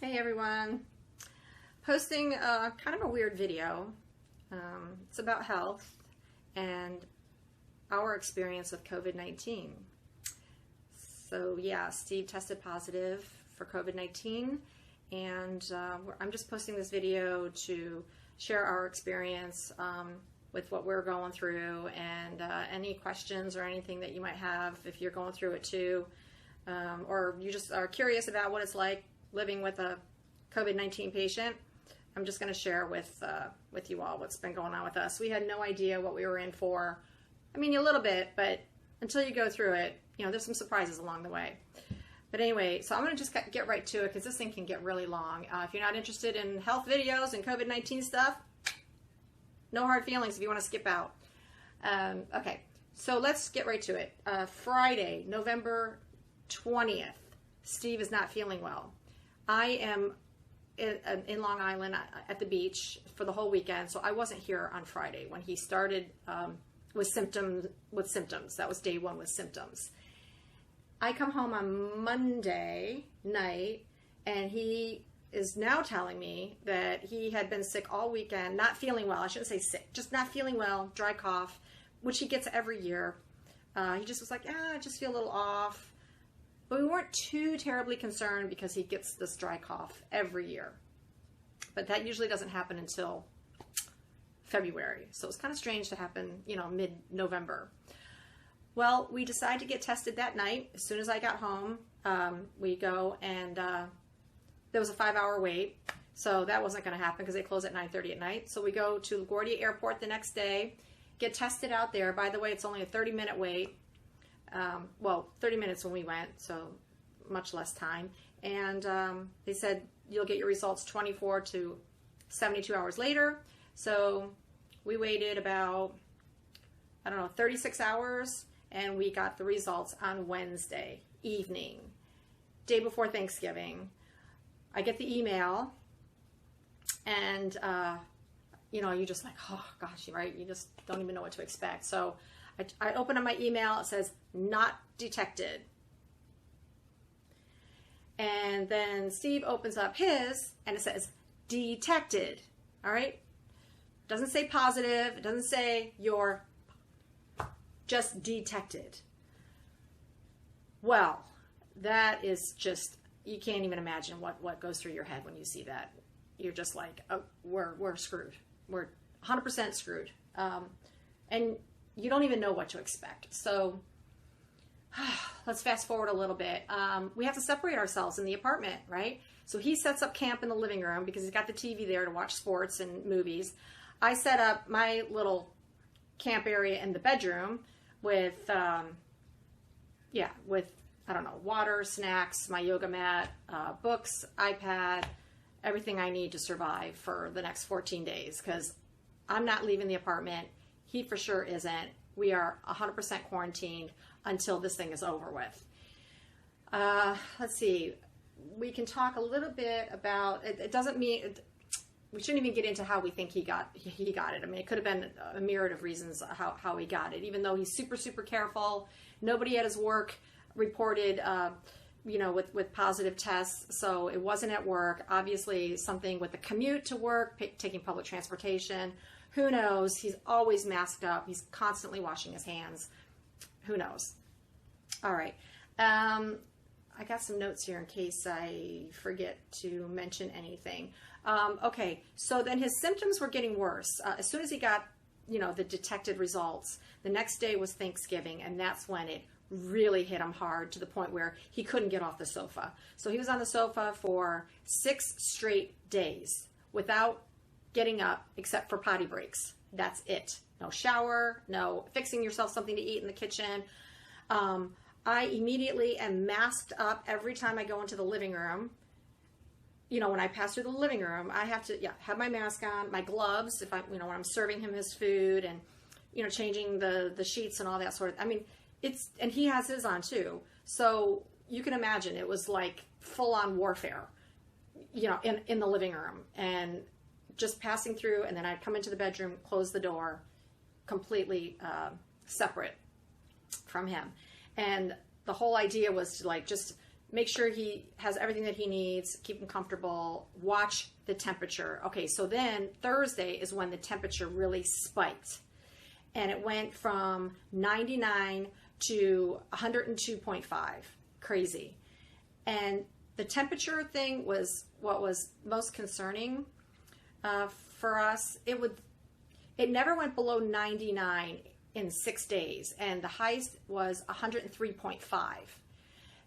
Hey everyone, posting kind of a weird video. It's about health and our experience with COVID-19. So yeah, Steve tested positive for COVID-19 and I'm just posting this video to share our experience with what we're going through and any questions or anything that you might have if you're going through it too, or you just are curious about what it's like living with a COVID-19 patient. I'm just going to share with you all what's been going on with us. We had no idea what we were in for. I mean, a little bit, but until you go through it, you know, there's some surprises along the way. But anyway, so I'm going to just get right to it because this thing can get really long. If you're not interested in health videos and COVID-19 stuff, no hard feelings if you want to skip out. Okay, so let's get right to it. Friday, November 20th, Steve is not feeling well. I am in Long Island at the beach for the whole weekend, so I wasn't here on Friday when he started with symptoms. That was day one with symptoms. I come home on Monday night, and he is now telling me that he had been sick all weekend, not feeling well. I shouldn't say sick, just not feeling well, dry cough, which he gets every year. He just was like, I just feel a little off. But we weren't too terribly concerned because he gets this dry cough every year. But that usually doesn't happen until February. So it's kind of strange to happen, you know, mid-November. Well, we decided to get tested that night. As soon as I got home, we go and there was a 5-hour wait. So that wasn't going to happen because they close at 9:30 at night. So we go to LaGuardia Airport the next day, get tested out there. By the way, it's only a 30-minute wait. Well, 30 minutes when we went, so much less time. And they said you'll get your results 24 to 72 hours later. So we waited about, 36 hours, and we got the results on Wednesday evening, day before Thanksgiving. I get the email, and, you just like, oh gosh, right? You just don't even know what to expect. So I open up my email, it says, not detected. And then Steve opens up his, and it says, detected. All right? It doesn't say positive. It doesn't say you're just detected. Well, that is just, you can't even imagine what goes through your head when you see that. You're just like, oh, we're screwed. We're 100% screwed. And you don't even know what to expect. So let's fast forward a little bit. We have to separate ourselves in the apartment, right? So he sets up camp in the living room because he's got the TV there to watch sports and movies. I set up my little camp area in the bedroom with, water, snacks, my yoga mat, books, iPad, everything I need to survive for the next 14 days because I'm not leaving the apartment. He for sure isn't. We are 100% quarantined until this thing is over with. Let's see. We can talk a little bit about, it doesn't mean, we shouldn't even get into how we think he got it. I mean, it could have been a myriad of reasons how he got it, even though he's super, super careful. Nobody at his work reported, with positive tests. So it wasn't at work. Obviously something with the commute to work, taking public transportation. Who knows? He's always masked up. He's constantly washing his hands. Who knows? All right. I got some notes here in case I forget to mention anything. Okay. So then his symptoms were getting worse. As soon as he got, the detected results, the next day was Thanksgiving, and that's when it really hit him hard to the point where he couldn't get off the sofa. So he was on the sofa for 6 straight days without getting up except for potty breaks. That's it. No shower, no fixing yourself something to eat in the kitchen. I immediately am masked up every time I go into the living room. When I pass through the living room, I have to have my mask on, my gloves if when I'm serving him his food and changing the sheets and all that sort of. I mean, and he has his on too. So you can imagine it was like full-on warfare, in the living room and just passing through, and then I'd come into the bedroom, close the door, completely separate from him. And the whole idea was to just make sure he has everything that he needs, keep him comfortable, watch the temperature. Okay, so then Thursday is when the temperature really spiked. And it went from 99 to 102.5. Crazy. And the temperature thing was what was most concerning for us. It never went below 99 in 6 days, and the highest was 103.5.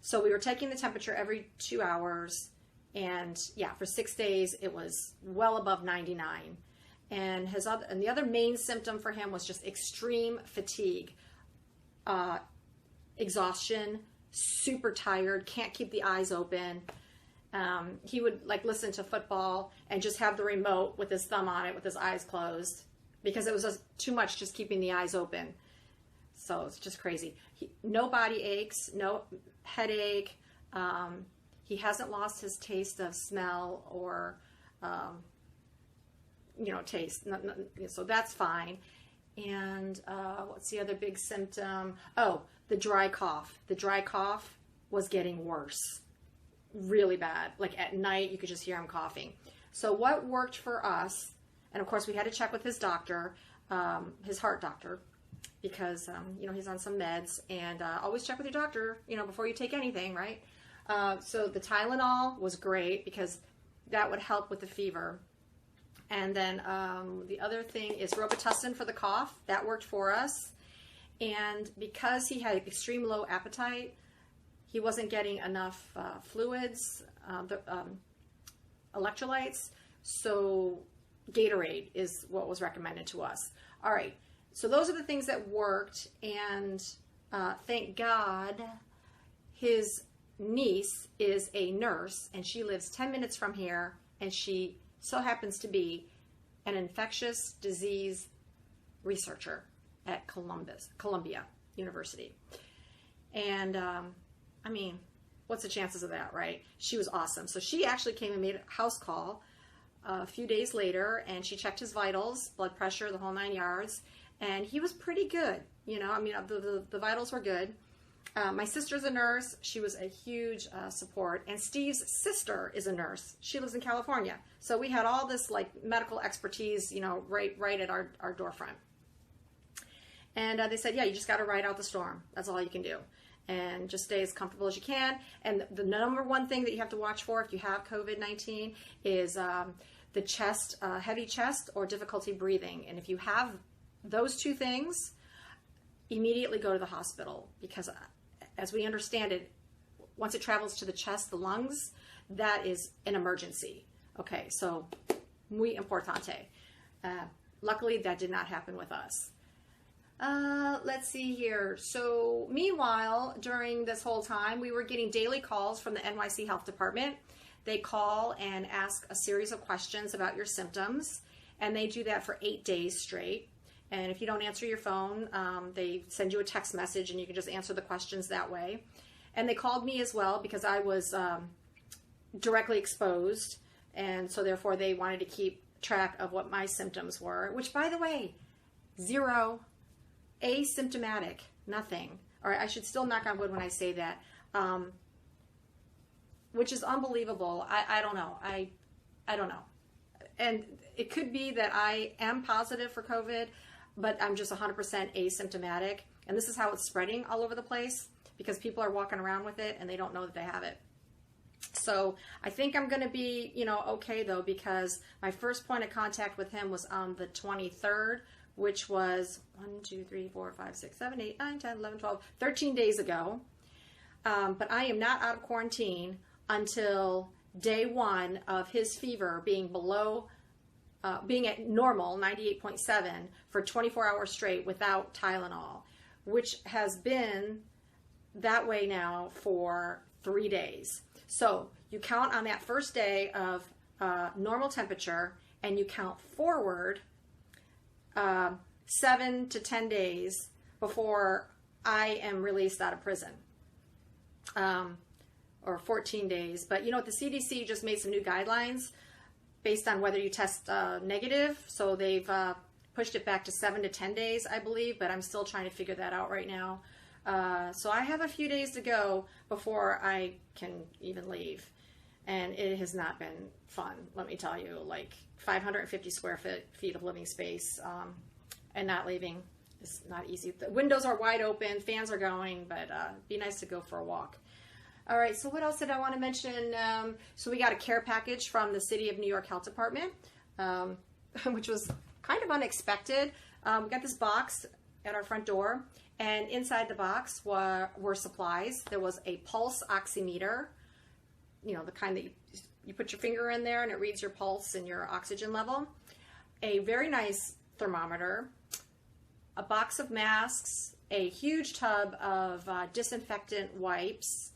So we were taking the temperature every 2 hours, and yeah, for 6 days it was well above 99. And the other main symptom for him was just extreme fatigue, exhaustion, super tired, can't keep the eyes open. He would like listen to football and just have the remote with his thumb on it with his eyes closed because it was just too much just keeping the eyes open. So it's just crazy. No body aches, no headache. He hasn't lost his taste of smell or, taste. So that's fine. And what's the other big symptom? Oh, the dry cough. The dry cough was getting worse. Really bad. Like at night, you could just hear him coughing. So what worked for us, and of course we had to check with his doctor, his heart doctor, because, he's on some meds, and always check with your doctor, before you take anything, right? So the Tylenol was great because that would help with the fever. And then the other thing is Robitussin for the cough. That worked for us. And because he had extreme low appetite, he wasn't getting enough fluids, electrolytes, so Gatorade is what was recommended to us. All right, so those are the things that worked, and thank God his niece is a nurse, and she lives 10 minutes from here, and she so happens to be an infectious disease researcher at Columbia University. And what's the chances of that, right? She was awesome. So she actually came and made a house call a few days later, and she checked his vitals, blood pressure, the whole 9 yards, and he was pretty good. The vitals were good. My sister's a nurse. She was a huge support. And Steve's sister is a nurse. She lives in California. So we had all this like medical expertise, right at our doorfront. And they said, yeah, you just got to ride out the storm. That's all you can do. And just stay as comfortable as you can. And the number one thing that you have to watch for if you have COVID-19 is the chest, heavy chest or difficulty breathing. And if you have those two things, immediately go to the hospital, because as we understand it, once it travels to the chest, the lungs, that is an emergency. Okay, so muy importante. Luckily, that did not happen with us. Let's see here. So meanwhile, during this whole time, we were getting daily calls from the NYC Health Department. They call and ask a series of questions about your symptoms, and they do that for 8 days straight. And if you don't answer your phone, they send you a text message, and you can just answer the questions that way. And they called me as well because I was directly exposed, and so therefore they wanted to keep track of what my symptoms were, which, by the way, 0. Asymptomatic, nothing. Or I should still knock on wood when I say that, which is unbelievable. I don't know. I don't know. And it could be that I am positive for COVID, but I'm just 100% asymptomatic. And this is how it's spreading all over the place, because people are walking around with it and they don't know that they have it. So I think I'm going to be, okay though, because my first point of contact with him was on the 23rd, which was 13 days ago. But I am not out of quarantine until day 1 of his fever being being at normal, 98.7, for 24 hours straight without Tylenol, which has been that way now for 3 days. So you count on that first day of normal temperature, and you count forward 7 to 10 days before I am released out of prison, or 14 days. But the CDC just made some new guidelines based on whether you test negative. So they've pushed it back to 7 to 10 days, I believe, but I'm still trying to figure that out right now. So I have a few days to go before I can even leave. And it has not been fun, let me tell you. Like 550 square feet of living space and not leaving is not easy. The windows are wide open, fans are going, but it'd be nice to go for a walk. All right, so what else did I want to mention? So we got a care package from the City of New York Health Department, which was kind of unexpected. We got this box at our front door, and inside the box were supplies. There was a pulse oximeter, you know, the kind that you put your finger in there and it reads your pulse and your oxygen level. A very nice thermometer, a box of masks, a huge tub of disinfectant wipes,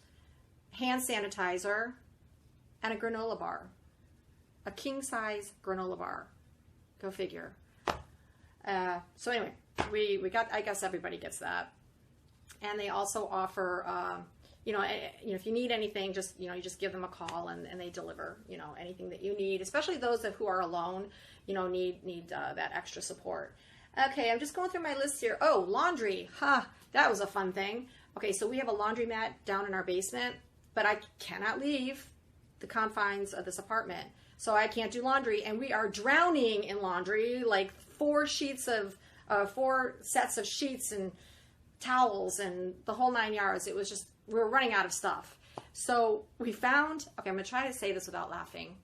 hand sanitizer, and a granola bar. A king-size granola bar. Go figure. So anyway, we got, I guess everybody gets that. And they also offer, you know, if you need anything, just, you know, you just give them a call and they deliver, you know, anything that you need, especially those who are alone, you know, need that extra support. Okay, I'm just going through my list here. Oh, laundry. That was a fun thing. Okay, so we have a laundromat down in our basement, but I cannot leave the confines of this apartment. So I can't do laundry, and we are drowning in laundry, like 4 sets of sheets and towels and the whole 9 yards. It was just, we were running out of stuff. So we found, okay, I'm gonna try to say this without laughing.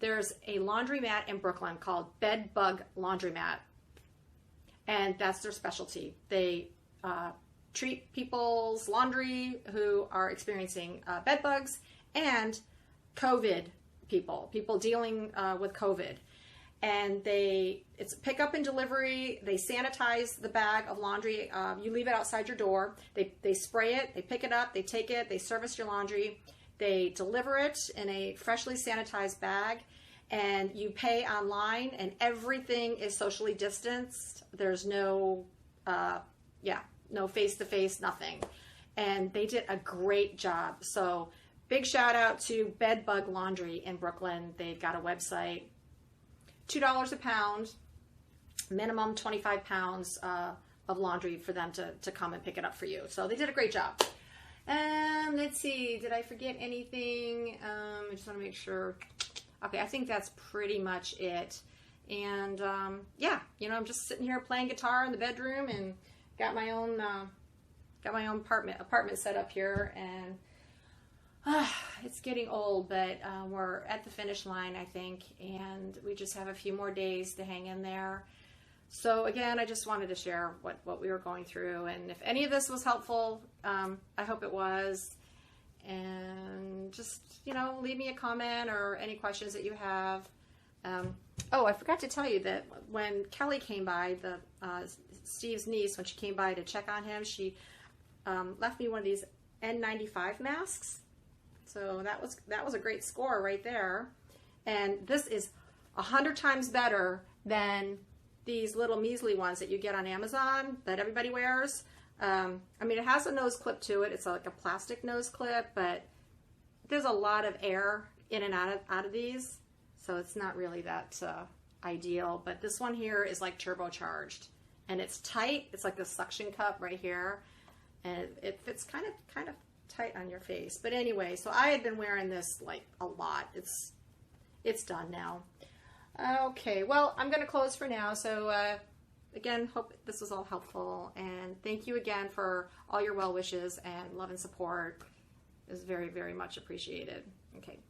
There's a laundromat in Brooklyn called Bed Bug Laundromat, and that's their specialty. They treat people's laundry who are experiencing bed bugs and COVID people dealing with COVID. And it's pick up and delivery. They sanitize the bag of laundry. You leave it outside your door. They spray it, they pick it up, they take it, they service your laundry. They deliver it in a freshly sanitized bag, and you pay online, and everything is socially distanced. There's no, no face-to-face, nothing. And they did a great job. So big shout out to Bed Bug Laundry in Brooklyn. They've got a website. $2 a pound, minimum 25 pounds of laundry for them to come and pick it up for you. So they did a great job. Let's see, did I forget anything? I just want to make sure. Okay, I think that's pretty much it. And yeah, you know, I'm just sitting here playing guitar in the bedroom and got my own apartment set up here, and it's getting old, but we're at the finish line, I think, and we just have a few more days to hang in there. So again, I just wanted to share what we were going through, and if any of this was helpful, I hope it was. And just, you know, leave me a comment or any questions that you have. Oh, I forgot to tell you that when Kelly came by, Steve's niece, when she came by to check on him, she left me one of these N95 masks. So that was a great score right there. And this is 100 times better than these little measly ones that you get on Amazon that everybody wears. I mean, it has a nose clip to it. It's like a plastic nose clip, but there's a lot of air in and out of these. So it's not really that ideal. But this one here is like turbocharged. And it's tight. It's like the suction cup right here. And it fits kind of tight on your face. But anyway, so I had been wearing this like a lot. It's done now. Okay, well, I'm gonna close for now. So again, hope this was all helpful, and thank you again for all your well wishes and love and support. It was very, very much appreciated. Okay.